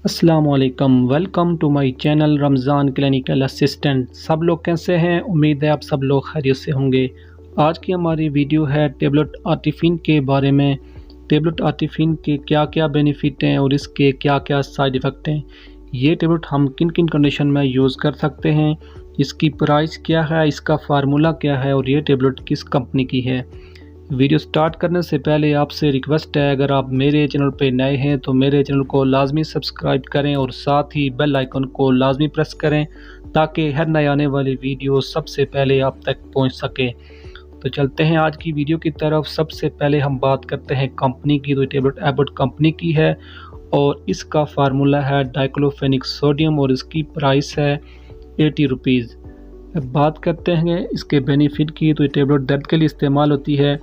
अस्सलाम वालेकुम, welcome to my channel Ramzan clinical assistant. सब लोग कैसे हैं? उम्मीद है आप सब लोग खैरियत से होंगे। आज की हमारी वीडियो है टेबलेट आर्टिफिन के बारे में। टेबलेट आर्टिफिन के क्या क्या बेनिफिट हैं और इसके क्या क्या साइड इफ़ेक्ट हैं। ये टेबलेट हम किन किन कंडीशन में यूज़ कर सकते हैं, इसकी प्राइस क्या है, इसका फार्मूला क्या है और ये टेबलेट किस कंपनी की है। वीडियो स्टार्ट करने से पहले आपसे रिक्वेस्ट है, अगर आप मेरे चैनल पे नए हैं तो मेरे चैनल को लाजमी सब्सक्राइब करें और साथ ही बेल आइकन को लाजमी प्रेस करें ताकि हर नए आने वाली वीडियो सबसे पहले आप तक पहुंच सके। तो चलते हैं आज की वीडियो की तरफ। सबसे पहले हम बात करते हैं कंपनी की। तो टेबलेट एबॉट कंपनी की है और इसका फार्मूला है डाइक्लोफेनिक सोडियम और इसकी प्राइस है 80 रुपीज़। अब बात करते हैं इसके बेनिफिट की। तो ये टेबलेट दर्द के लिए इस्तेमाल होती है।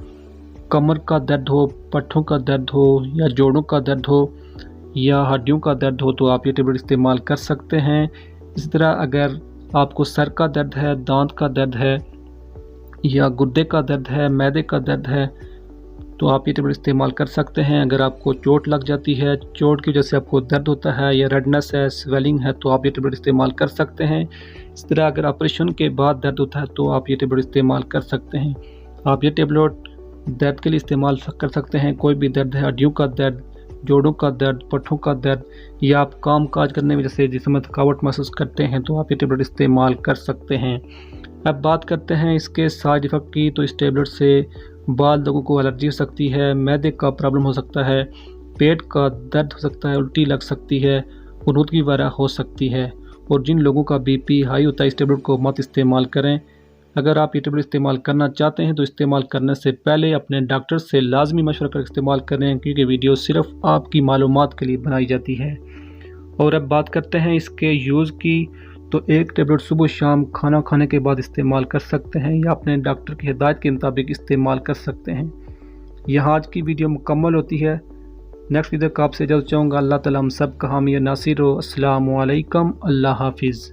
कमर का दर्द हो, पट्ठों का दर्द हो या जोड़ों का दर्द हो या हड्डियों का दर्द हो तो आप ये टेबलेट इस्तेमाल कर सकते हैं। इस तरह अगर आपको सर का दर्द है, दांत का दर्द है या गुर्दे का दर्द है, मैदे का दर्द है तो आप ये टेबलेट इस्तेमाल कर सकते हैं। अगर आपको चोट लग जाती है, चोट की वजह से आपको दर्द होता है या रेडनेस है, स्वेलिंग है तो आप ये टेबलेट इस्तेमाल कर सकते हैं। इस तरह अगर ऑपरेशन के बाद दर्द होता है तो आप ये टेबलेट इस्तेमाल कर सकते हैं। आप ये टेबलेट दर्द के लिए इस्तेमाल कर सकते हैं। कोई भी दर्द है, हड्डियों का दर्द, जोड़ों का दर्द, पट्ठों का दर्द या आप काम काज करने में जैसे जिसमें थकावट महसूस करते हैं तो आप ये टेबलेट इस्तेमाल कर सकते हैं। अब बात करते हैं इसके साइड इफ़ेक्ट की। तो इस टेबलेट से बाल लोगों को एलर्जी हो सकती है, मैदे का प्रॉब्लम हो सकता है, पेट का दर्द हो सकता है, उल्टी लग सकती है, गुरुद्वारा वगैरह हो सकती है। और जिन लोगों का बीपी हाई होता है इस टेबलेट को मत इस्तेमाल करें। अगर आप ये टेबलेट इस्तेमाल करना चाहते हैं तो इस्तेमाल करने से पहले अपने डॉक्टर से लाजमी मशवरा कर इस्तेमाल करें क्योंकि वीडियो सिर्फ आपकी मालूमात के लिए बनाई जाती है। और अब बात करते हैं इसके यूज़ की। तो एक टेबलेट सुबह शाम खाना खाने के बाद इस्तेमाल कर सकते हैं या अपने डॉक्टर की हिदायत के मुताबिक इस्तेमाल कर सकते हैं। यहाँ आज की वीडियो मुकम्मल होती है। नेक्स्ट वीडियो का आपसे जल्द चाहूँगा। अल्लाह ताला हम सब का हामी नासिर हो। अस्सलामु अलैकुम, अल्लाह हाफिज़।